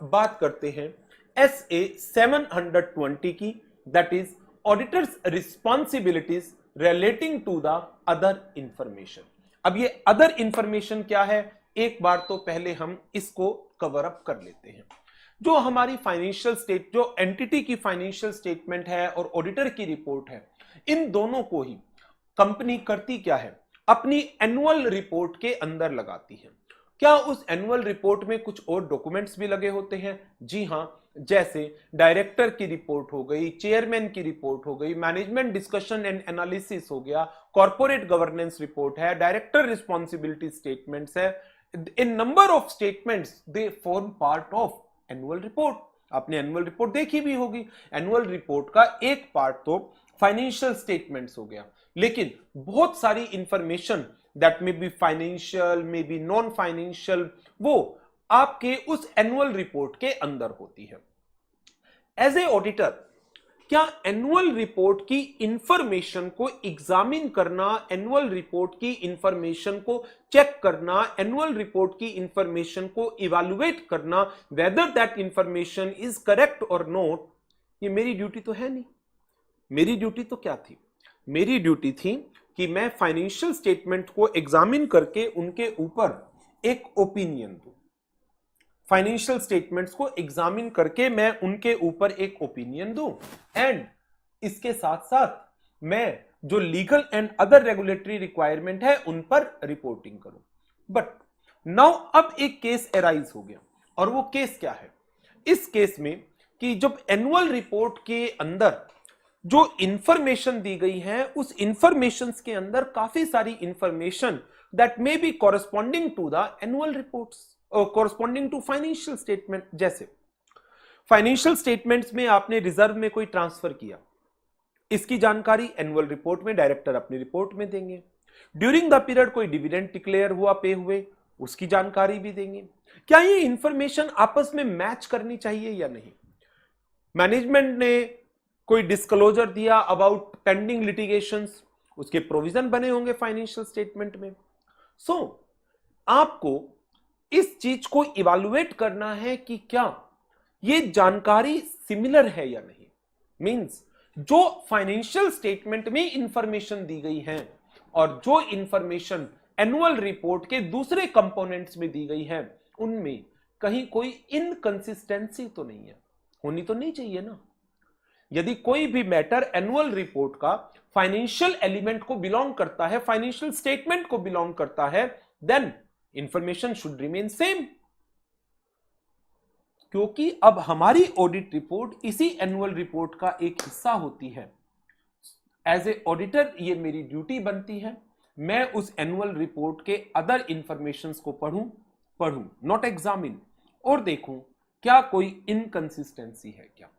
बात करते हैं SA 720 की, that is auditors responsibilities relating to the other information. अब ये अदर इंफॉर्मेशन क्या है, एक बार तो पहले हम इसको कवर अप कर लेते हैं। जो हमारी फाइनेंशियल स्टेट, जो एंटिटी की फाइनेंशियल स्टेटमेंट है और ऑडिटर की रिपोर्ट है, इन दोनों को ही कंपनी करती क्या है, अपनी एनुअल रिपोर्ट के अंदर लगाती है। क्या उस एनुअल रिपोर्ट में कुछ और डॉक्यूमेंट्स भी लगे होते हैं? जी हां, जैसे डायरेक्टर की रिपोर्ट हो गई, चेयरमैन की रिपोर्ट हो गई, मैनेजमेंट डिस्कशन एंड एनालिसिस हो गया, कॉर्पोरेट गवर्नेंस रिपोर्ट है, डायरेक्टर रिस्पॉन्सिबिलिटी स्टेटमेंट्स है। In number of statements they form part of annual report. आपने एनुअल रिपोर्ट देखी भी होगी। एनुअल रिपोर्ट का एक पार्ट तो फाइनेंशियल स्टेटमेंट्स हो गया, लेकिन बहुत सारी information that may be financial, may be non financial, वो आपके उस एनुअल रिपोर्ट के अंदर होती है। एज ए ऑडिटर, क्या एनुअल रिपोर्ट की इंफॉर्मेशन को एग्जामिन करना, एनुअल रिपोर्ट की इंफॉर्मेशन को चेक करना, एनुअल रिपोर्ट की इंफॉर्मेशन को इवैल्यूएट करना, whether that information is correct और नॉट, ये मेरी ड्यूटी तो है नहीं। मेरी ड्यूटी तो क्या थी? मेरी ड्यूटी थी कि मैं फाइनेंशियल स्टेटमेंट को एग्जामिन करके उनके ऊपर एक ओपिनियन दूं। फाइनेंशियल स्टेटमेंट्स को एग्जामिन करके मैं उनके ऊपर एक ओपिनियन दूं, एंड इसके साथ साथ मैं जो legal and other regulatory requirement है उन पर रिपोर्टिंग करूं। बट नाउ अब एक केस अराइज हो गया, और वो केस क्या है? इस केस में कि जब एनुअल रिपोर्ट के अंदर जो इंफॉर्मेशन दी गई है, उस इंफॉर्मेशन के अंदर काफी सारी information that may be corresponding to the annual reports, corresponding to financial statement. जैसे फाइनेंशियल स्टेटमेंट्स में आपने रिजर्व में कोई ट्रांसफर किया, इसकी जानकारी एनुअल रिपोर्ट में डायरेक्टर अपनी रिपोर्ट में देंगे। ड्यूरिंग द पीरियड कोई डिविडेंड डिक्लेयर हुआ, पे हुए, उसकी जानकारी भी देंगे। क्या ये इंफॉर्मेशन आपस में मैच करनी चाहिए या नहीं? मैनेजमेंट ने कोई डिस्क्लोजर दिया अबाउट पेंडिंग लिटिगेशंस, उसके प्रोविजन बने होंगे फाइनेंशियल स्टेटमेंट में। सो आपको इस चीज को इवैल्यूएट करना है कि क्या ये जानकारी सिमिलर है या नहीं। मींस जो फाइनेंशियल स्टेटमेंट में इंफॉर्मेशन दी गई है और जो इंफॉर्मेशन एनुअल रिपोर्ट के दूसरे कंपोनेंट्स में दी गई है, उनमें कहीं कोई इनकंसिस्टेंसी तो नहीं है, होनी तो नहीं चाहिए ना। यदि कोई भी मैटर एनुअल रिपोर्ट का फाइनेंशियल एलिमेंट को बिलोंग करता है, फाइनेंशियल स्टेटमेंट को बिलोंग करता है, then information should remain same. क्योंकि अब हमारी ऑडिट रिपोर्ट इसी एनुअल रिपोर्ट का एक हिस्सा होती है। एज ए ऑडिटर ये मेरी ड्यूटी बनती है, मैं उस एनुअल रिपोर्ट के अदर इंफॉर्मेशंस को पढ़ूं, नॉट एग्जामिन, और देखूं क्या कोई इनकंसिस्टेंसी है क्या।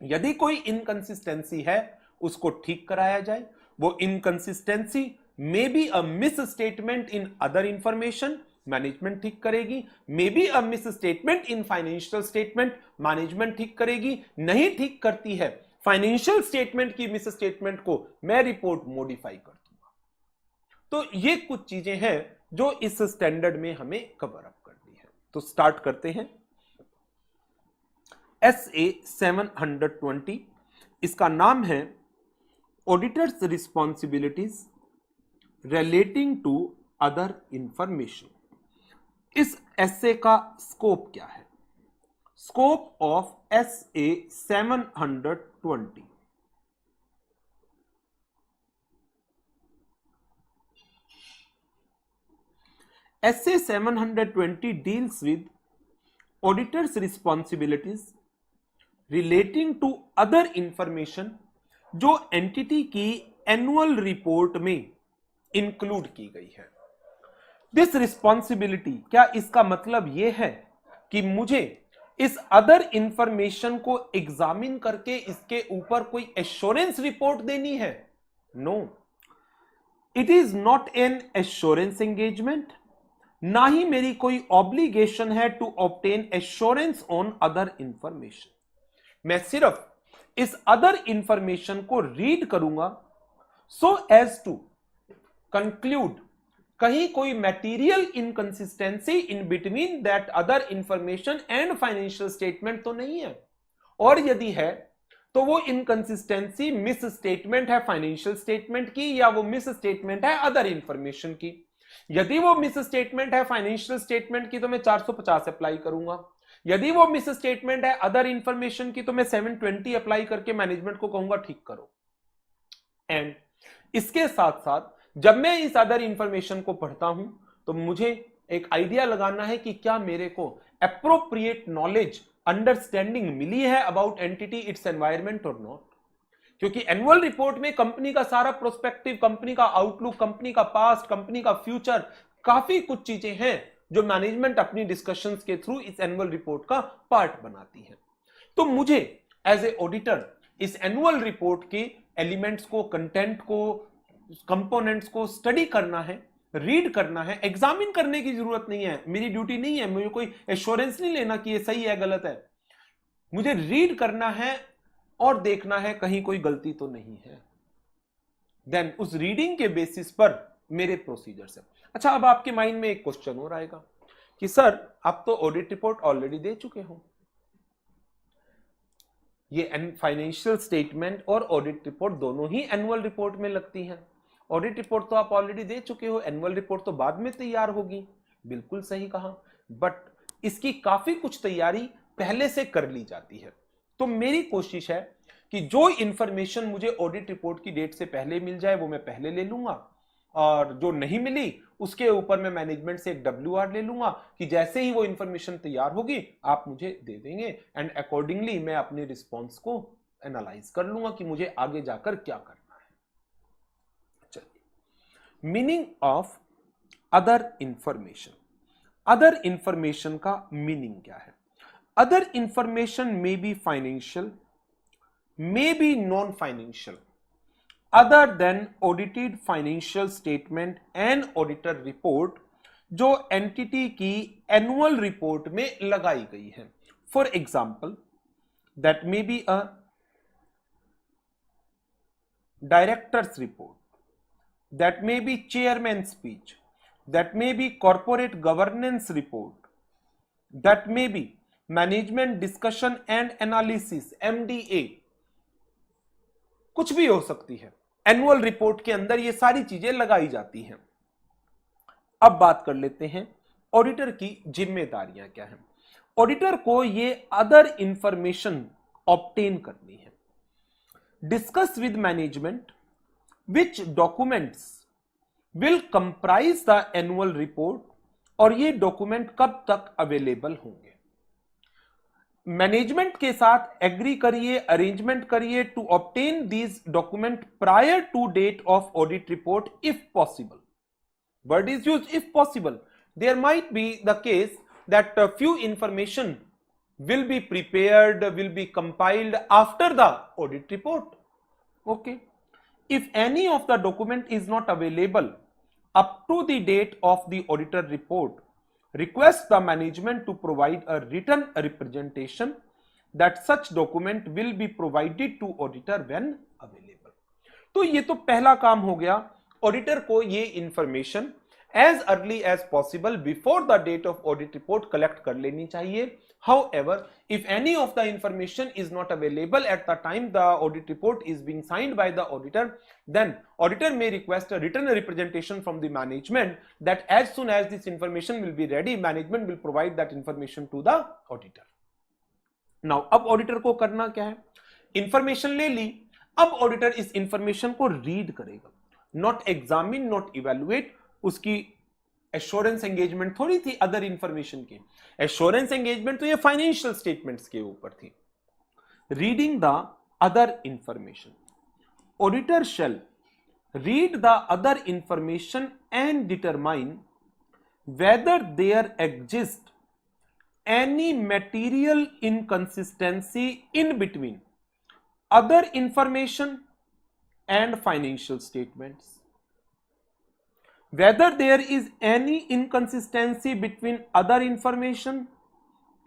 यदि कोई इनकंसिस्टेंसी है, उसको ठीक कराया जाए। वो inconsistency may be a miss statement in other information, management ठीक करेगी। May be a miss statement in financial statement, management ठीक करेगी। नहीं ठीक करती है फाइनेंशियल स्टेटमेंट की मिस स्टेटमेंट को, मैं रिपोर्ट मॉडिफाई कर दूंगा। तो ये कुछ चीजें हैं जो इस स्टैंडर्ड में हमें कवर अप करनी है। तो स्टार्ट करते हैं। SA 720, इसका नाम है auditors responsibilities relating to other information. इस एसए का स्कोप क्या है? Scope of SA 720, SA 720 deals with auditors responsibilities relating to other information जो एंटिटी की एनुअल रिपोर्ट में इंक्लूड की गई है। दिस रिस्पॉन्सिबिलिटी, क्या इसका मतलब यह है कि मुझे इस अदर इंफॉर्मेशन को एग्जामिन करके इसके ऊपर कोई एश्योरेंस रिपोर्ट देनी है? No, it is not an assurance engagement, ना ही मेरी कोई ऑब्लिगेशन है to obtain assurance on other information. मैं सिर्फ इस अदर इंफॉर्मेशन को रीड करूंगा सो एज टू कंक्लूड कहीं कोई material inconsistency in between that other information and financial statement तो नहीं है, और यदि है तो वो इनकंसिस्टेंसी मिस स्टेटमेंट है फाइनेंशियल स्टेटमेंट की, या वो मिस स्टेटमेंट है अदर इंफॉर्मेशन की। यदि वो मिस स्टेटमेंट है फाइनेंशियल स्टेटमेंट की तो मैं 450 अप्लाई करूंगा, यदि वो मिस स्टेटमेंट है अदर इंफॉर्मेशन की तो मैं 720 अप्लाई करके मैनेजमेंट को कहूंगा ठीक करो। एंड इसके साथ साथ जब मैं इस अदर इंफॉर्मेशन को पढ़ता हूं तो मुझे एक आइडिया लगाना है कि क्या मेरे को एप्रोप्रिएट नॉलेज अंडरस्टैंडिंग मिली है अबाउट एंटिटी इट्स एनवायरमेंट और नॉट। क्योंकि एनुअल रिपोर्ट में कंपनी का सारा प्रोस्पेक्टिव, कंपनी का आउटलुक, कंपनी का पास्ट, कंपनी का फ्यूचर, काफी कुछ चीजें हैं जो मैनेजमेंट अपनी डिस्कशंस के थ्रू इस एनुअल रिपोर्ट का पार्ट बनाती है। तो मुझे एज ए ऑडिटर इस एनुअल रिपोर्ट के एलिमेंट्स को, कंटेंट को, कंपोनेंट्स को स्टडी करना है, रीड करना है। एग्जामिन करने की जरूरत नहीं है, मेरी ड्यूटी नहीं है, मुझे कोई एश्योरेंस नहीं लेना कि ये सही है गलत है। मुझे रीड करना है और देखना है कहीं कोई गलती तो नहीं है। देन उस रीडिंग के बेसिस पर मेरे प्रोसीजर्स है। अच्छा, अब आपके माइंड में एक क्वेश्चन और आएगा कि सर आप तो ऑडिट रिपोर्ट ऑलरेडी दे चुके हो, ये फाइनेंशियल स्टेटमेंट और ऑडिट रिपोर्ट दोनों ही एनुअल रिपोर्ट में लगती है। ऑडिट रिपोर्ट तो आप ऑलरेडी दे चुके हो, एनुअल रिपोर्ट तो बाद में तैयार होगी। बिल्कुल सही कहा, बट इसकी काफी कुछ तैयारी पहले से कर ली जाती है। तो मेरी कोशिश है कि जो इंफॉर्मेशन मुझे ऑडिट रिपोर्ट की डेट से पहले मिल जाए वो मैं पहले ले लूंगा, और जो नहीं मिली उसके ऊपर मैं मैनेजमेंट से एक WR ले लूंगा कि जैसे ही वो इंफॉर्मेशन तैयार होगी आप मुझे दे देंगे, एंड अकॉर्डिंगली मैं अपने रिस्पॉन्स को एनालाइज कर लूंगा कि मुझे आगे जाकर क्या करना है। चलिए, meaning of other information. Other information का मीनिंग क्या है? Other information may be financial, may be non-financial, other than audited financial statement and auditor report जो एंटिटी की एनुअल रिपोर्ट में लगाई गई है। For example, that may be a directors report, that may B chairman speech, that may B corporate governance report, that may B management discussion and analysis MDA, कुछ भी हो सकती है। एनुअल रिपोर्ट के अंदर ये सारी चीजें लगाई जाती हैं। अब बात कर लेते हैं ऑडिटर की जिम्मेदारियां क्या हैं। ऑडिटर को ये अदर इंफॉर्मेशन ऑब्टेन करनी है। Discuss with management which documents will comprise the annual report, और ये डॉक्यूमेंट कब तक अवेलेबल होंगे। मैनेजमेंट के साथ एग्री करिए, अरेंजमेंट करिए to obtain these document prior to date of audit report if possible. Word is used if possible. There might be the case that few information will be prepared, will be compiled after the audit report. Okay. If any of the document is not available up to the date of the auditor report, request the management to provide a written representation that such document will be provided to auditor when available. तो ये तो पहला काम हो गया, auditor को ये information as early as possible before the date of audit report collect कर लेनी चाहिए। However, if any of the information is not available at the time the audit report is being signed by the auditor, then auditor may request a written representation from the management that as soon as this information will be ready, management will provide that information to the auditor. Now, अब auditor को करना क्या है? Information ले ली, अब auditor इस information को read करेगा, नॉट एग्जामिन, नॉट इवेलुएट। उसकी एश्योरेंस एंगेजमेंट थोड़ी थी अदर इंफॉर्मेशन की, एश्योरेंस एंगेजमेंट तो ये फाइनेंशियल स्टेटमेंट्स के ऊपर थी। Reading the other information, auditor shall read the other information and determine whether there exist any material inconsistency in between other information and financial statements, whether there is any inconsistency between other information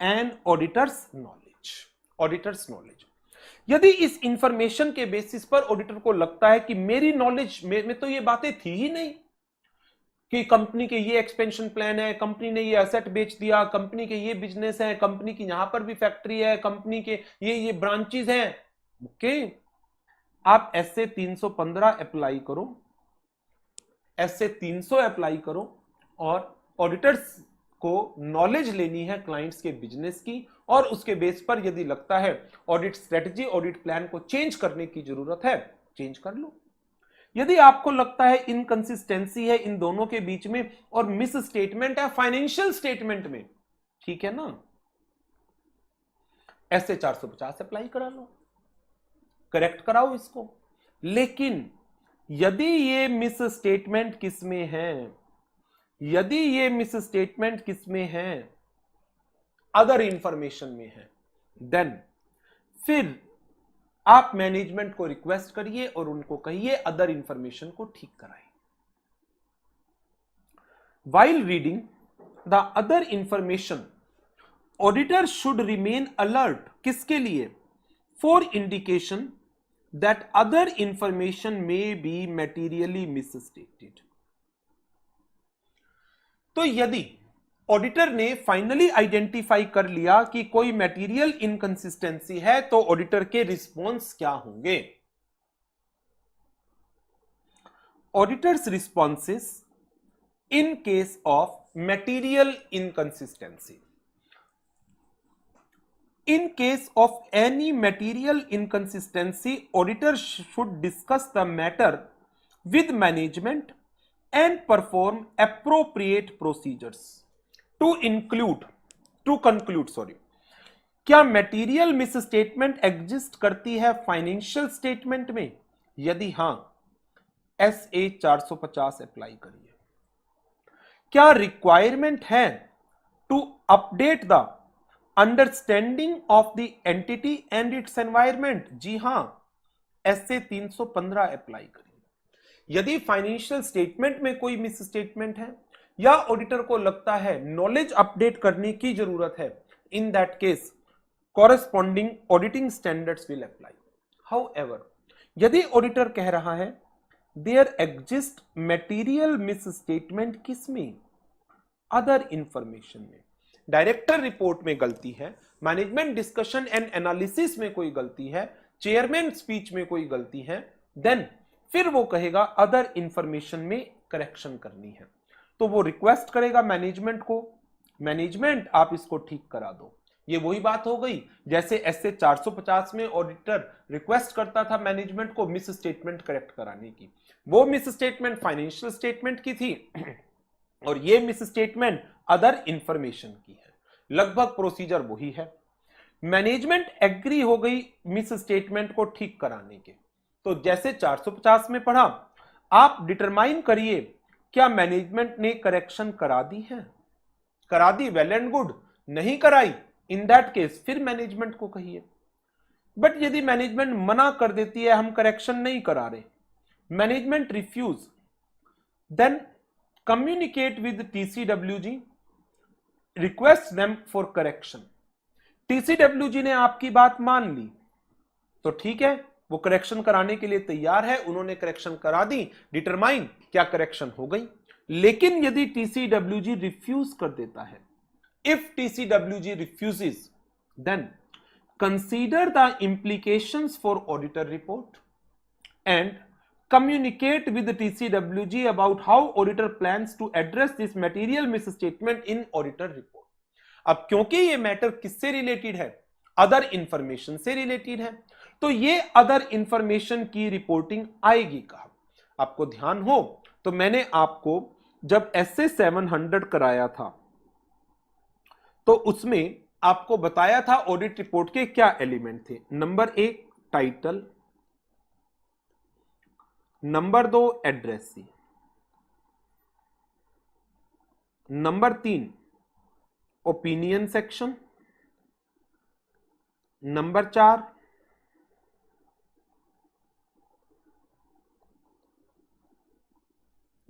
and auditor's knowledge। यदि इस information के basis पर auditor को लगता है कि मेरी knowledge में तो ये बातें थी ही नहीं, कि कंपनी के ये एक्सपेंशन प्लान है, कंपनी ने ये एसेट बेच दिया, कंपनी के ये बिजनेस है, कंपनी की यहां पर भी फैक्ट्री है, कंपनी के ये ब्रांचेस हैं। ओके, आप ऐसे 315 अप्लाई करो, ऐसे 300 अप्लाई करो, और ऑडिटर्स को नॉलेज लेनी है क्लाइंट्स के बिजनेस की, और उसके बेस पर यदि लगता है ऑडिट स्ट्रेटजी, ऑडिट प्लान को चेंज करने की जरूरत है, चेंज कर लो। यदि आपको लगता है इनकंसिस्टेंसी है इन दोनों के बीच में और मिस स्टेटमेंट है फाइनेंशियल स्टेटमेंट में, ठीक है ना, ऐसे 450 अप्लाई करा लो, करेक्ट कराओ इसको। लेकिन यदि ये मिस स्टेटमेंट किसमें है, यदि ये मिस स्टेटमेंट किसमें है, अदर इंफॉर्मेशन में है, देन फिर आप मैनेजमेंट को रिक्वेस्ट करिए और उनको कहिए अदर इंफॉर्मेशन को ठीक कराएं। While reading the other information, auditor should remain alert, किसके लिए, for indication that other information may be materially misstated. तो यदि ऑडिटर ने फाइनली आइडेंटिफाई कर लिया कि कोई मैटीरियल इनकंसिस्टेंसी है, तो ऑडिटर के रिस्पॉन्स क्या होंगे। Auditors responses in case of material inconsistency, in case of any material inconsistency, auditor should discuss the matter with management and perform appropriate procedures to conclude क्या material misstatement exist करती है financial statement में, यदि हां SA 450 apply करिए। क्या requirement है to update the understanding of the entity and its environment, जी हां ऐसे 315 अप्लाई करिए। यदि फाइनेंशियल स्टेटमेंट में कोई मिस स्टेटमेंट है या ऑडिटर को लगता है नॉलेज अपडेट करने की जरूरत है, in that case corresponding auditing standards will apply. However, यदि ऑडिटर कह रहा है there exist material misstatement, किसमें, अदर इंफॉर्मेशन में, डायरेक्टर रिपोर्ट में गलती है, मैनेजमेंट डिस्कशन एंड एनालिसिस में कोई गलती है, चेयरमैन स्पीच में कोई गलती है, देन फिर वो कहेगा अदर इंफॉर्मेशन में करेक्शन करनी है, तो वो रिक्वेस्ट करेगा मैनेजमेंट को, मैनेजमेंट आप इसको ठीक करा दो। ये वही बात हो गई जैसे ऐसे 450 में ऑडिटर रिक्वेस्ट करता था मैनेजमेंट को मिस स्टेटमेंट करेक्ट कराने की, वो मिस स्टेटमेंट फाइनेंशियल स्टेटमेंट की थी और ये मिस स्टेटमेंट अदर इंफॉर्मेशन की है, लगभग प्रोसीजर वही है। मैनेजमेंट एग्री हो गई मिस स्टेटमेंट को ठीक कराने के, तो जैसे 450 में पढ़ा, आप डिटरमाइन करिए क्या मैनेजमेंट ने करेक्शन करा दी है, करा दी, वेल एंड गुड, नहीं कराई, इन दैट केस फिर मैनेजमेंट को कहिए। बट यदि मैनेजमेंट मना कर देती है हम करेक्शन नहीं करा रहे, management refuse, then communicate with TCWG, request them for correction। TCWG ने आपकी बात मान ली तो ठीक है, वो करेक्शन कराने के लिए तैयार है, उन्होंने करेक्शन करा दी, डिटरमाइन क्या करेक्शन हो गई। लेकिन यदि TCWG रिफ्यूज कर देता है, if TCWG refuses, then consider the implications for auditor report and communicate with the TCWG about how auditor plans to address this material misstatement in auditor report। अब क्योंकि ये मैटर किससे रिलेटेड है, other information से related है, तो ये other information की रिपोर्टिंग आएगी कहां। आपको ध्यान हो तो मैंने आपको जब SA 700 कराया था तो उसमें आपको बताया था ऑडिट रिपोर्ट के क्या एलिमेंट थे। Number 1 title, number 2 addressee, number 3 opinion section, number 4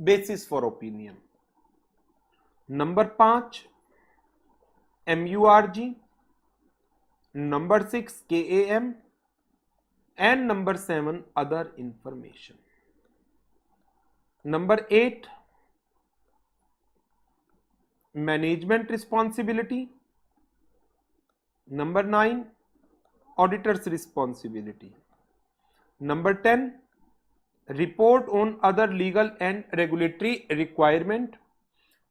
basis for opinion, number 5 MURG, number 6 KAM and number 7 other information. Number 8 management responsibility, number 9 auditors responsibility, number 10 report on other legal and regulatory requirement,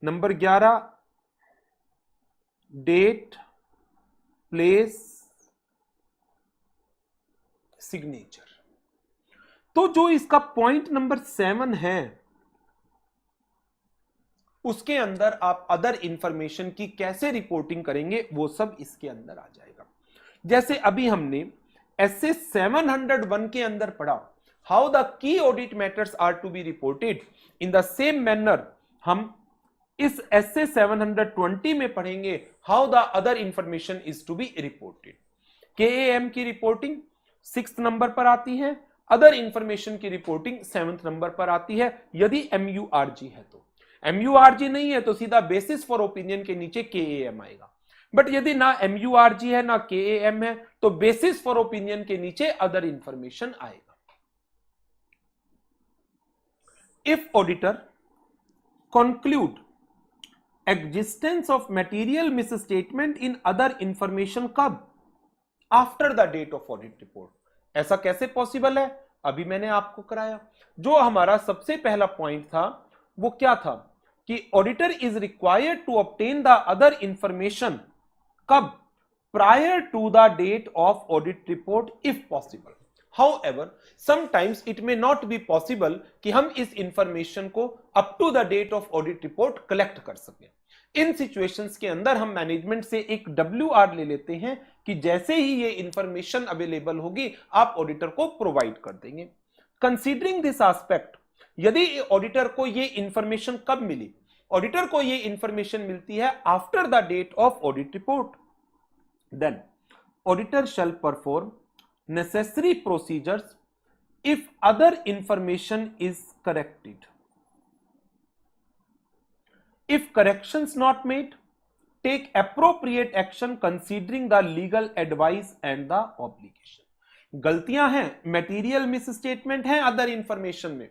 number 11 date place signature. तो जो इसका point number 7 है उसके अंदर आप other information की कैसे reporting करेंगे वो सब इसके अंदर आ जाएगा। जैसे अभी हमने एसए 701 के अंदर पढ़ा how the key audit matters are to be reported, in the same manner हम इस एसए 720 में पढ़ेंगे how the other information is to be reported. KAM की रिपोर्टिंग 6th नंबर पर आती है, अदर इंफॉर्मेशन की रिपोर्टिंग 7th नंबर पर आती है यदि एमयूआरजी है तो। एमयूआरजी नहीं है तो सीधा बेसिस फॉर ओपिनियन के नीचे केएएम आएगा, बट यदि ना एमयूआरजी है ना केएएम है तो बेसिस फॉर ओपिनियन के नीचे अदर इंफॉर्मेशन आएगा। If auditor conclude existence of material misstatement in other information कब? After the date of audit report. ऐसा कैसे पॉसिबल है? अभी मैंने आपको कराया। जो हमारा सबसे पहला पॉइंट था वो क्या था कि auditor is required to obtain the other information कब? Prior to the date of audit report if possible. However, sometimes it may not be possible कि हम इस इंफॉर्मेशन को up to the date of audit report collect कर सकें। इन situations के अंदर हम मैनेजमेंट से एक WR ले लेते हैं कि जैसे ही ये इंफॉर्मेशन अवेलेबल होगी आप ऑडिटर को प्रोवाइड कर देंगे। कंसीडरिंग दिस एस्पेक्ट, यदि ऑडिटर को ये इंफॉर्मेशन कब मिली? ऑडिटर को ये इंफॉर्मेशन मिलती है after the date of audit report. Then auditor shall perform necessary procedures if other information is corrected. If corrections not made, take appropriate action considering the legal advice and the obligation. गलतियां हैं, material misstatement है other information में,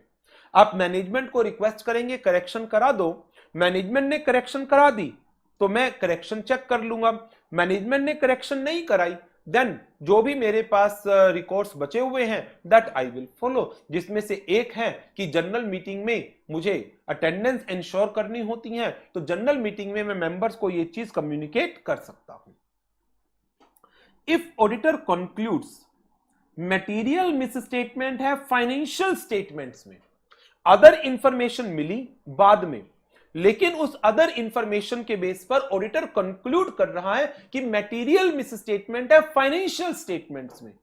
आप management को request करेंगे correction करा दो, management ने करेक्शन करा दी तो मैं करेक्शन चेक कर लूंगा। मैनेजमेंट ने करेक्शन नहीं कराई देन जो भी मेरे पास रिकॉर्ड्स बचे हुए हैं दैट आई विल फॉलो, जिसमें से एक है कि जनरल मीटिंग में मुझे अटेंडेंस इंश्योर करनी होती है तो जनरल मीटिंग में मैं मेंबर्स को ये चीज कम्युनिकेट कर सकता हूं। If auditor concludes material misstatement है फाइनेंशियल स्टेटमेंट्स में, अदर इंफॉर्मेशन मिली बाद में लेकिन उस अदर इंफॉर्मेशन के बेस पर ऑडिटर कंक्लूड कर रहा है कि मटेरियल मिस स्टेटमेंट है फाइनेंशियल स्टेटमेंट्स में,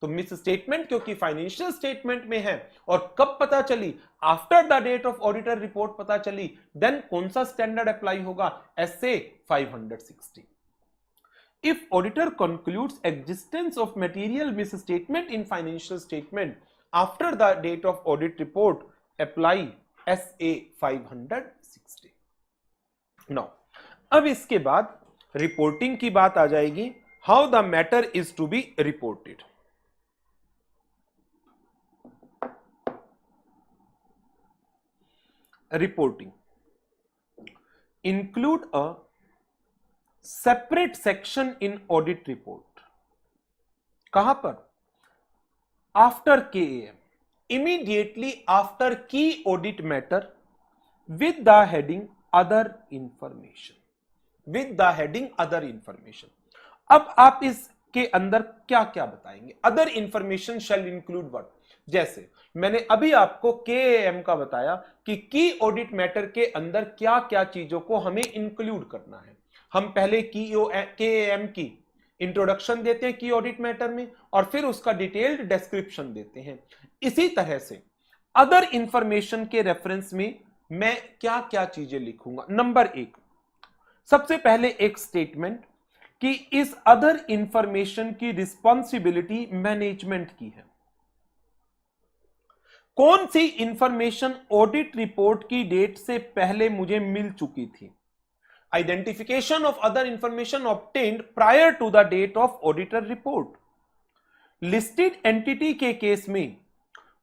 तो मिस स्टेटमेंट क्योंकि फाइनेंशियल स्टेटमेंट में है और कब पता चली? After the date of auditor report पता चली। देन कौन सा स्टैंडर्ड अप्लाई होगा? SA 560। If auditor concludes existence of material misstatement in financial statement after the date of audit report apply SA 560। Now अब इसके बाद रिपोर्टिंग की बात आ जाएगी, how the matter is to be reported. Reporting include a separate section in audit report. कहां पर? After KAM, immediately after key audit matter with the heading other information, with the heading other information। अब आप इसके अंदर क्या क्या बताएंगे? other information shall include what? जैसे मैंने अभी आपको केएएम का बताया कि की ऑडिट मैटर के अंदर क्या क्या चीजों को हमें इंक्लूड करना है। हम पहले केएएम की इंट्रोडक्शन देते हैं की ऑडिट मैटर में और फिर उसका डिटेल्ड डिस्क्रिप्शन देते हैं। इसी तरह से अदर इंफॉर्मेशन के रेफरेंस में मैं क्या क्या चीजें लिखूंगा? नंबर 1, सबसे पहले एक स्टेटमेंट कि इस अदर इंफॉर्मेशन की रिस्पॉन्सिबिलिटी मैनेजमेंट की है। कौन सी इंफॉर्मेशन ऑडिट रिपोर्ट की डेट से पहले मुझे मिल चुकी थी? Identification of other information obtained prior to the date of auditor report. Listed entity के केस में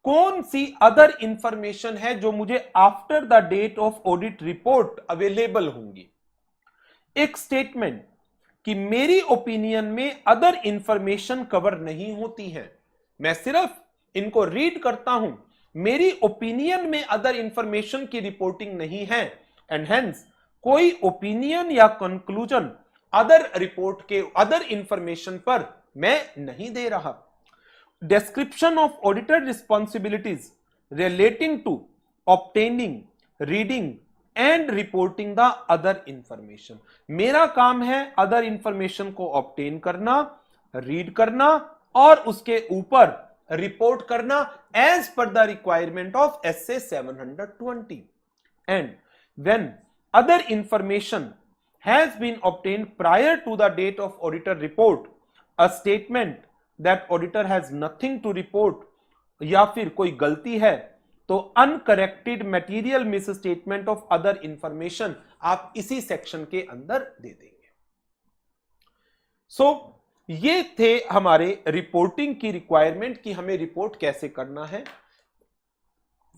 कौन सी अदर इंफॉर्मेशन है जो मुझे after the date of audit report available होंगी? एक स्टेटमेंट कि मेरी ओपिनियन में अदर इंफॉर्मेशन कवर नहीं होती है, मैं सिर्फ इनको रीड करता हूं, मेरी ओपिनियन में अदर इंफॉर्मेशन की रिपोर्टिंग नहीं है, एंड हेंस कोई ओपिनियन या कंक्लूजन अदर रिपोर्ट के अदर इंफॉर्मेशन पर मैं नहीं दे रहा। Description of auditor responsibilities relating to obtaining, reading and reporting the other information। मेरा काम है अदर इंफॉर्मेशन को ऑब्टेन करना, रीड करना और उसके ऊपर रिपोर्ट करना as per the requirement of SA 720। And when other information has been obtained prior to the date of auditor report, a statement that auditor has nothing to report या फिर कोई गलती है तो uncorrected material miss statement of other information आप इसी section के अंदर दे देंगे। ये थे हमारे रिपोर्टिंग की रिक्वायरमेंट कि हमें रिपोर्ट कैसे करना है।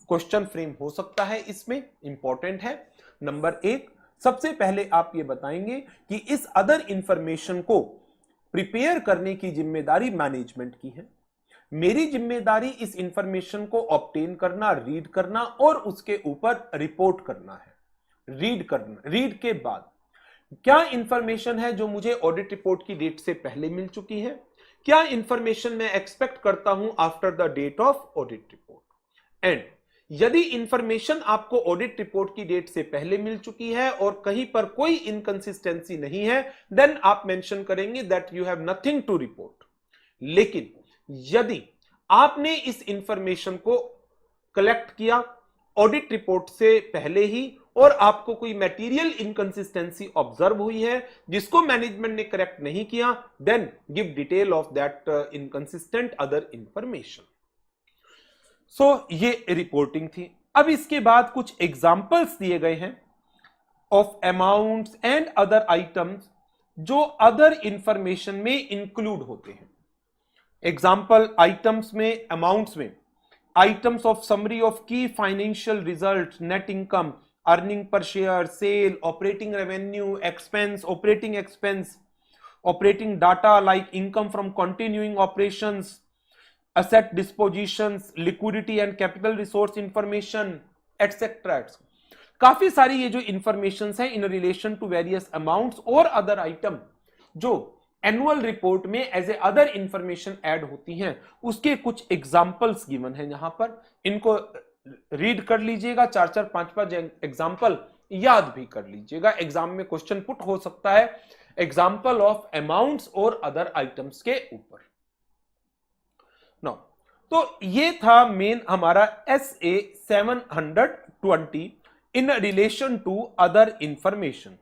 क्वेश्चन फ्रेम हो सकता है, इसमें इंपॉर्टेंट है। नंबर 1, सबसे पहले आप ये बताएंगे कि इस अदर इंफॉर्मेशन को प्रिपेयर करने की जिम्मेदारी मैनेजमेंट की है। मेरी जिम्मेदारी इस इंफॉर्मेशन को ऑब्टेन करना, रीड करना और उसके ऊपर रिपोर्ट करना है। रीड के बाद क्या इंफॉर्मेशन है जो मुझे ऑडिट रिपोर्ट की डेट से पहले मिल चुकी है, क्या इंफॉर्मेशन मैं एक्सपेक्ट करता हूं after the date of audit report. And यदि इंफॉर्मेशन आपको ऑडिट रिपोर्ट की डेट से पहले मिल चुकी है और कहीं पर कोई इनकंसिस्टेंसी नहीं है, देन आप मेंशन करेंगे that you have nothing to report. लेकिन यदि आपने इस इंफॉर्मेशन को कलेक्ट किया ऑडिट रिपोर्ट से पहले ही और आपको कोई मटेरियल इनकंसिस्टेंसी ऑब्जर्व हुई है जिसको मैनेजमेंट ने करेक्ट नहीं किया, then give detail of that inconsistent other information. ये रिपोर्टिंग थी। अब इसके बाद कुछ एग्जाम्पल्स दिए गए हैं of amounts and other items जो अदर इंफॉर्मेशन में इंक्लूड होते हैं। एग्जाम्पल आइटम्स में, अमाउंट्स में, items of summary of key financial result, net income, earning per share, sale, operating revenue, expense, operating expense, operating data like income from continuing operations, asset dispositions, liquidity and capital resource information, etc. काफी सारी ये जो information है in relation to various amounts और other item जो annual report में as a other information add होती हैं, उसके कुछ एग्जांपल्स गिवन है यहां पर। इनको रीड कर लीजिएगा, 4-4, 5-5 एग्जांपल याद भी कर लीजिएगा, एग्जाम में क्वेश्चन पुट हो सकता है एग्जांपल ऑफ अमाउंट्स और अदर आइटम्स के ऊपर। तो ये था मेन हमारा SA 720 in relation to other information.